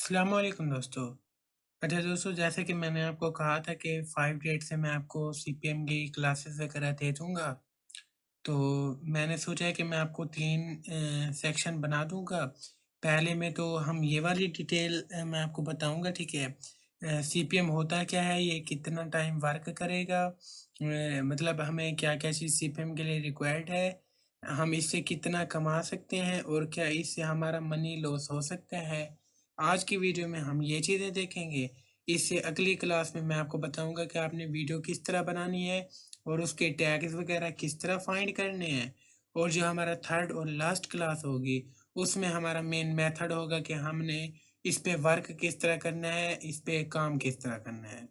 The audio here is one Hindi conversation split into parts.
अस्सलामुअलैकुम दोस्तों। अच्छा दोस्तों, जैसे कि मैंने आपको कहा था कि 5 डेट से मैं आपको सीपीएम की क्लासेस वगैरह दे दूँगा। तो मैंने सोचा है कि मैं आपको 3 सेक्शन बना दूँगा। पहले में तो हम ये वाली डिटेल मैं आपको बताऊँगा, ठीक है? सीपीएम होता क्या है, ये कितना टाइम वर्क करेगा, मतलब हमें क्या-क्या चीज़ सीपीएम के लिए रिक्वायर्ड है, हम इससे कितना कमा सकते हैं और क्या इससे हमारा मनी लॉस हो सकता है। आज की वीडियो में हम ये चीज़ें देखेंगे। इससे अगली क्लास में मैं आपको बताऊँगा कि आपने वीडियो किस तरह बनानी है और उसके टैग्स वगैरह किस तरह फाइंड करने हैं। और जो हमारा थर्ड और लास्ट क्लास होगी, उसमें हमारा मेन मेथड होगा कि हमने इस पे वर्क किस तरह करना है, इस पे काम किस तरह करना है।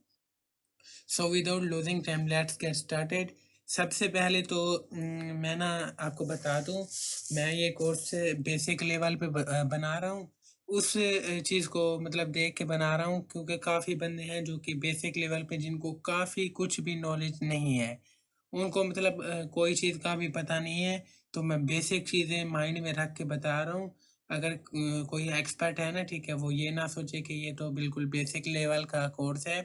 So without losing time let's get started. सबसे पहले तो मैं ना आपको बता दूँ, मैं ये कोर्स बेसिक लेवल पे बना रहा हूँ। उस चीज़ को मतलब देख के बना रहा हूँ, क्योंकि काफ़ी बंदे हैं जो कि बेसिक लेवल पे जिनको काफ़ी कुछ भी नॉलेज नहीं है। उनको मतलब कोई चीज़ का भी पता नहीं है, तो मैं बेसिक चीज़ें माइंड में रख के बता रहा हूँ। अगर कोई एक्सपर्ट है ना, ठीक है, वो ये ना सोचे कि ये तो बिल्कुल बेसिक लेवल का कोर्स है।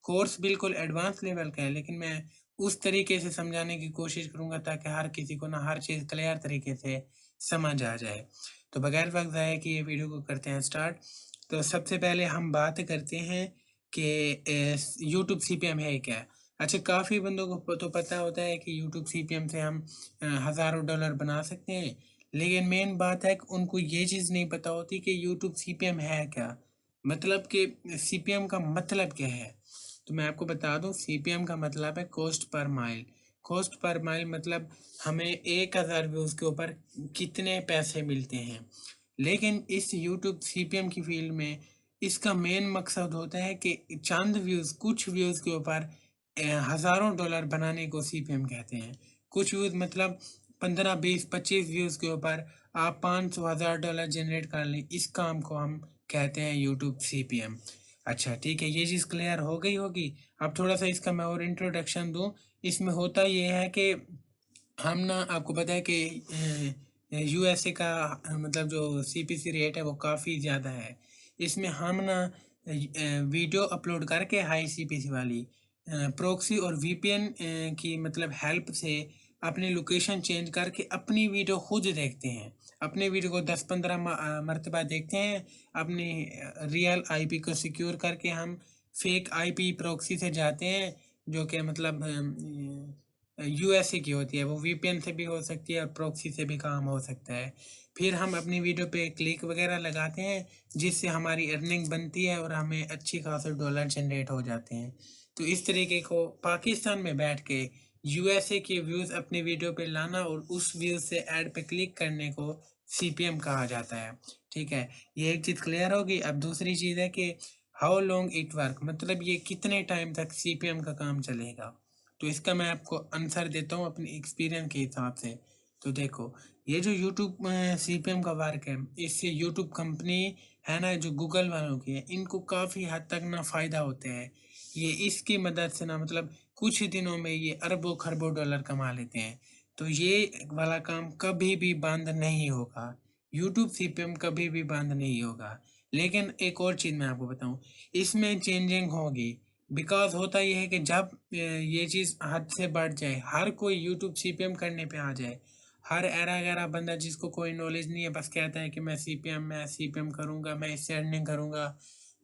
कोर्स बिल्कुल एडवांस लेवल का है, लेकिन मैं उस तरीके से समझाने की कोशिश करूँगा ताकि हर किसी को ना हर चीज़ क्लियर तरीके से समझ आ जाए। तो बगैर वक़्त ज़ाया किए वीडियो को करते हैं स्टार्ट। तो सबसे पहले हम बात करते हैं कि यूट्यूब सीपीएम है क्या? अच्छा, काफ़ी बंदों को तो पता होता है कि यूट्यूब सीपीएम से हम हज़ारों डॉलर बना सकते हैं, लेकिन मेन बात है कि उनको ये चीज़ नहीं पता होती कि यूट्यूब सीपीएम है क्या? मतलब कि सीपीएम का मतलब क्या है? तो मैं आपको बता दूँ, सीपीएम का मतलब है cost per mile. Cost per mile मतलब हमें 1000 व्यूज़ के ऊपर कितने पैसे मिलते हैं। लेकिन इस यूट्यूब सीपीएम की फ़ील्ड में इसका मेन मकसद होता है कि चंद व्यूज़, कुछ व्यूज़ के ऊपर हज़ारों डॉलर बनाने को सीपीएम कहते हैं। कुछ व्यूज़ मतलब 15, 20, 25 व्यूज़ के ऊपर आप 500, $1000 जनरेट कर लें, इस काम को हम कहते हैं यूट्यूब सीपीएम। अच्छा, ठीक है, ये चीज़ क्लियर हो गई होगी। अब थोड़ा-सा इसका मैं और इंट्रोडक्शन दूँ। इसमें होता ये है कि हम ना आपको पता है कि यूएसए का मतलब जो सीपीसी रेट है वो काफ़ी ज़्यादा है। इसमें हम ना वीडियो अपलोड करके हाई सीपीसी वाली प्रॉक्सी और वीपीएन की मतलब हेल्प से अपनी लोकेशन चेंज करके अपनी वीडियो खुद देखते हैं। अपने वीडियो को 10-15 मर्तबा देखते हैं। अपनी रियल आईपी को सिक्योर करके हम फेक आईपी प्रॉक्सी से जाते हैं, जो कि मतलब यूएसए की होती है। वो वीपीएन से भी हो सकती है और प्रॉक्सी से भी काम हो सकता है। फिर हम अपनी वीडियो पे क्लिक वगैरह लगाते हैं, जिससे हमारी अर्निंग बनती है और हमें अच्छी खासे डॉलर जनरेट हो जाते हैं। तो इस तरीके को पाकिस्तान में बैठ के यूएसए के व्यूज़ अपनी वीडियो पे लाना और उस व्यूज़ से ऐड पे क्लिक करने को सीपीएम कहा जाता है। ठीक है? ये एक चीज़ क्लियर होगी। अब दूसरी चीज़ है कि हाउ लॉन्ग इट वर्क, मतलब ये कितने टाइम तक सीपीएम का काम चलेगा? तो इसका मैं आपको आंसर देता हूँ अपने एक्सपीरियंस के हिसाब से। तो देखो, ये जो यूट्यूब सीपीएम का वर्क है, इससे यूट्यूब कंपनी है ना, जो गूगल वालों की है, इनको काफ़ी हद तक ना फ़ायदा होता है। ये इसकी मदद से ना मतलब कुछ ही दिनों में ये अरबों-खरबों डॉलर कमा लेते हैं। तो ये वाला काम कभी भी बंद नहीं होगा। यूट्यूब सीपीएम कभी भी बंद नहीं होगा। लेकिन एक और चीज़ मैं आपको बताऊँ, इसमें चेंजिंग होगी। बिकॉज़ होता ये है कि जब ये चीज़ हद से बढ़ जाए, हर कोई यूट्यूब सीपीएम करने पे आ जाए, हर ऐरा-गैरा बंदा जिसको कोई नॉलेज नहीं है, बस कहता है कि मैं सीपीएम करूँगा, मैं इससे अर्निंग करूँगा।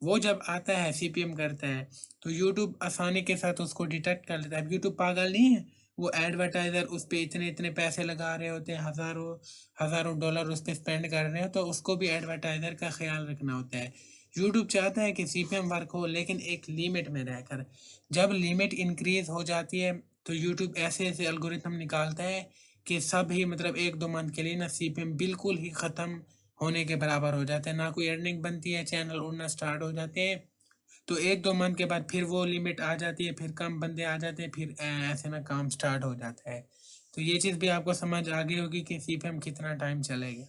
वो जब आता है सीपीएम करता है, तो यूट्यूब आसानी के साथ उसको डिटेक्ट कर लेता है। अब यूट्यूब पागल नहीं है, वो एडवर्टाइज़र उस पे इतने-इतने पैसे लगा रहे होते हैं, हज़ारों हज़ारों डॉलर उस पे स्पेंड कर रहे हो, तो उसको भी एडवर्टाइज़र का ख़्याल रखना होता है। यूट्यूब चाहता है कि सीपीएम वर्क हो, लेकिन एक लिमिट में रहकर। जब लिमिट इंक्रीज़ हो जाती है, तो यूट्यूब ऐसे-ऐसे एल्गोरिथम निकालता है कि सभी मतलब 1-2 मंथ के लिए ना सीपीएम बिल्कुल ही ख़त्म होने के बराबर हो जाता है। ना कोई अर्निंग बनती है, चैनल उड़ना स्टार्ट हो जाते हैं। तो 1-2 मंथ के बाद फिर वो लिमिट आ जाती है, फिर कम बंदे आ जाते हैं, फिर ऐसे ना काम स्टार्ट हो जाता है। तो ये चीज़ भी आपको समझ आ गई होगी कि सीपीएम कितना टाइम चलेगा।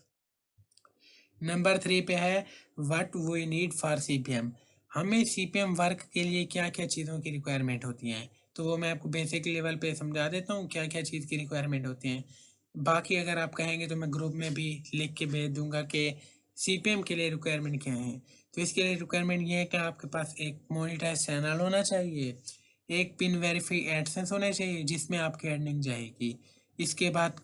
नंबर 3 पे है what we need for CPM. हमें सीपीएम वर्क के लिए क्या-क्या चीज़ों की रिक्वायरमेंट होती हैं। तो वो मैं आपको बेसिक लेवल पे समझा देता हूँ क्या-क्या चीज़ की रिक्वायरमेंट होती हैं। बाकी अगर आप कहेंगे तो मैं ग्रुप में भी लिख के भेज दूँगा कि सीपीएम के लिए रिक्वायरमेंट क्या है? तो इसके लिए रिक्वायरमेंट ये है कि आपके पास एक मोनेटाइज चैनल होना चाहिए, एक पिन वेरीफाई एडसेंस होना चाहिए जिसमें आपकी अर्निंग जाएगी। इसके बाद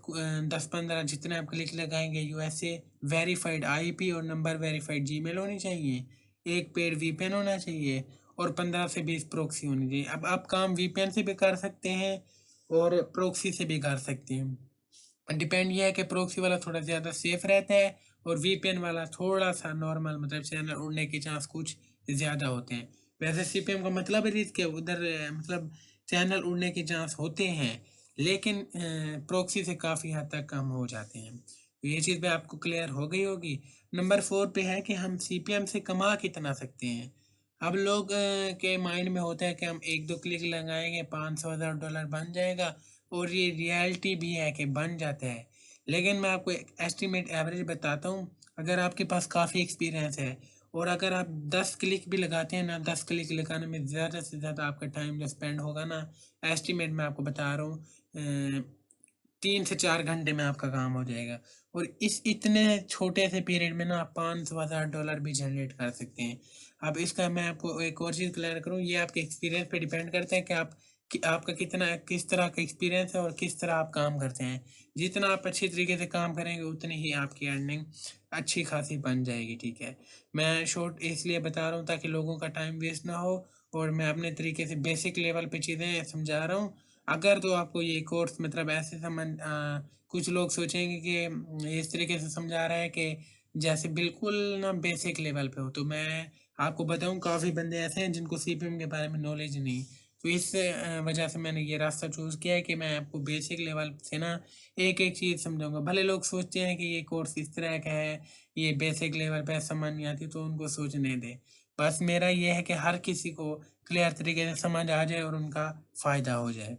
10-15 जितने आप क्लिक लगाएंगे यूएसए वेरीफाइड आईपी और नंबर वेरीफाइड जीमेल होनी चाहिए, एक पेड वीपीएन होना चाहिए और 15 से 20 प्रॉक्सी होनी चाहिए। अब आप काम वीपीएन से भी कर सकते हैं और प्रॉक्सी से भी कर सकते हैं। डिपेंड ये है कि प्रॉक्सी वाला थोड़ा ज़्यादा सेफ रहता है और वीपीएन वाला थोड़ा सा नॉर्मल, मतलब चैनल उड़ने के चांस कुछ ज़्यादा होते हैं। वैसे सीपीएम का मतलब है कि उधर मतलब चैनल उड़ने के चांस होते हैं, लेकिन प्रॉक्सी से काफ़ी हद तक कम हो जाते हैं। तो ये चीज़ भी आपको क्लियर हो गई होगी। नंबर 4 पे है कि हम सीपीएम से कमा कितना सकते हैं। अब लोग के माइंड में होता है कि हम 1-2 क्लिक लगाएँगे, $500-1000 बन जाएगा, और ये रियलिटी भी है कि बन जाता है। लेकिन मैं आपको एक एस्टीमेट एवरेज बताता हूँ। अगर आपके पास काफ़ी एक्सपीरियंस है और अगर आप 10 क्लिक भी लगाते हैं ना, 10 क्लिक लगाने में ज़्यादा से ज़्यादा आपका टाइम जो स्पेंड होगा ना, एस्टीमेट मैं आपको बता रहा हूँ, 3 से 4 घंटे में आपका काम हो जाएगा। और इस इतने छोटे से पीरियड में ना आप $500,000 भी जनरेट कर सकते हैं। अब इसका मैं आपको एक और चीज़ क्लियर करूँ, ये आपके एक्सपीरियंस पे डिपेंड करता है कि आपका किस तरह का एक्सपीरियंस है और किस तरह आप काम करते हैं। जितना आप अच्छी तरीके से काम करेंगे उतनी ही आपकी अर्निंग अच्छी खासी बन जाएगी, ठीक है। मैं शॉर्ट इसलिए बता रहा हूँ ताकि लोगों का टाइम वेस्ट ना हो और मैं अपने तरीके से बेसिक लेवल पे चीज़ें समझा रहा हूँ। अगर तो आपको ये कोर्स मतलब ऐसे कुछ लोग सोचेंगे कि इस तरीके से समझा रहा है कि जैसे बिल्कुल ना बेसिक लेवल पे हो, तो मैं आपको बताऊँ काफ़ी बंदे ऐसे हैं जिनको सीपीएम के बारे में नॉलेज नहीं। तो इस वजह से मैंने ये रास्ता चूज़ किया है कि मैं आपको बेसिक लेवल से ना एक-एक चीज़ समझाऊँगा। भले लोग सोचते हैं कि ये कोर्स इस तरह का है, ये बेसिक लेवल पे समझ नहीं आती, तो उनको सोचने दें। बस मेरा ये है कि हर किसी को क्लियर तरीके से समझ आ जाए और उनका फ़ायदा हो जाए।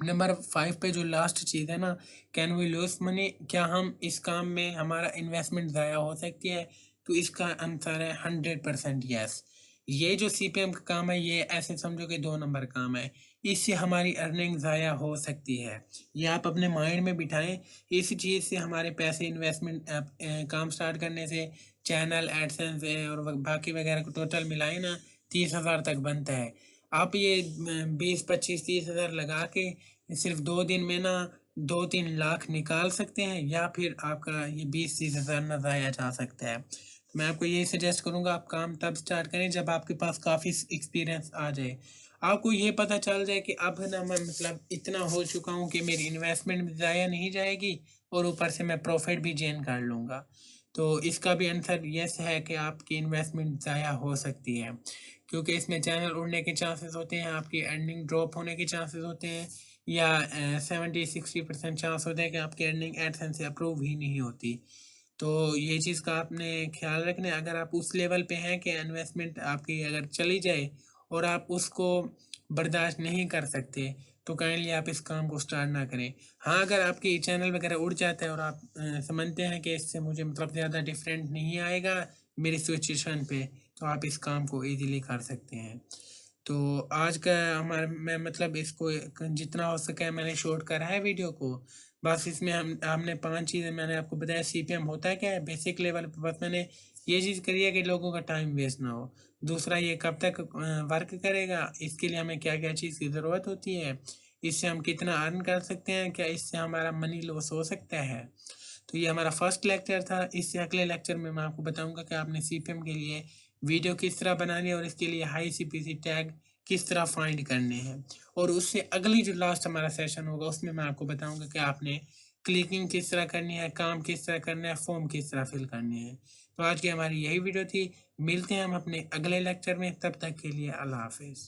नंबर 5 पे जो लास्ट चीज़ है ना, कैन वी लूज़ मनी, क्या हम इस काम में हमारा इन्वेस्टमेंट ज़ाया हो सकती है? तो इसका आंसर है 100% यस। ये जो सीपीएम का काम है ये ऐसे समझो कि 2 नंबर काम है। इससे हमारी अर्निंग ज़ाया हो सकती है। ये आप अपने माइंड में बिठाएँ, इस चीज़ से हमारे पैसे इन्वेस्टमेंट काम स्टार्ट करने से चैनल, एडसेंस और बाकी वगैरह को टोटल मिलाएँ ना, 30,000 तक बनता है। आप ये 20, 25, 30,000 लगा के सिर्फ़ 2 दिन में ना 2-3 लाख निकाल सकते हैं, या फिर आपका ये 20-30 हज़ार ना ज़ाया जा सकता है। मैं आपको यही सजेस्ट करूँगा, आप काम तब स्टार्ट करें जब आपके पास काफ़ी एक्सपीरियंस आ जाए। आपको ये पता चल जाए कि अब ना मैं मतलब इतना हो चुका हूँ कि मेरी इन्वेस्टमेंट भी ज़ाया नहीं जाएगी और ऊपर से मैं प्रॉफ़िट भी गेन कर लूँगा। तो इसका भी आंसर येस है कि आपकी इन्वेस्टमेंट ज़ाया हो सकती है। क्योंकि इसमें चैनल उड़ने के चांसेस होते हैं, आपकी अर्निंग ड्रॉप होने के चांसेस होते हैं, या 70-60% चांस होता है कि आपकी अर्निंग एडसेंस से अप्रूव ही नहीं होती। तो ये चीज़ का आपने ख्याल रखना है। अगर आप उस लेवल पे हैं कि इन्वेस्टमेंट आपकी अगर चली जाए और आप उसको बर्दाश्त नहीं कर सकते, तो काइंडली आप इस काम को स्टार्ट ना करें। हाँ, अगर आपकी चैनल वगैरह उड़ जाता है और आप समझते हैं कि इससे मुझे मतलब ज़्यादा डिफरेंट नहीं आएगा मेरी सिचुएशन पे, तो आप इस काम को ईज़िली कर सकते हैं। तो आज का हमारा मैं मतलब इसको जितना हो सके मैंने शॉर्ट करा है वीडियो को। बस इसमें हमने 5 चीज़ें मैंने आपको बताया, सीपीएम होता है क्या है बेसिक लेवल पे, बस मैंने ये चीज़ करी है कि लोगों का टाइम वेस्ट ना हो। दूसरा, ये कब तक वर्क करेगा, इसके लिए हमें क्या-क्या चीज़ की ज़रूरत होती है, इससे हम कितना अर्न कर सकते हैं, क्या इससे हमारा मनी लॉस हो सकता है। तो ये हमारा फर्स्ट लेक्चर था। इससे अगले लेक्चर में मैं आपको बताऊँगा कि आपने सीपीएम के लिए वीडियो किस तरह बनानी है और इसके लिए हाई सीपीसी टैग किस तरह फाइंड करने हैं। और उससे अगली जो लास्ट हमारा सेशन होगा उसमें मैं आपको बताऊँगा कि आपने क्लिकिंग किस तरह करनी है, काम किस तरह करना है, फॉर्म किस तरह फिल करने हैं। तो आज की हमारी यही वीडियो थी। मिलते हैं हम अपने अगले लेक्चर में, तब तक के लिए अल्लाह हाफ़िज़।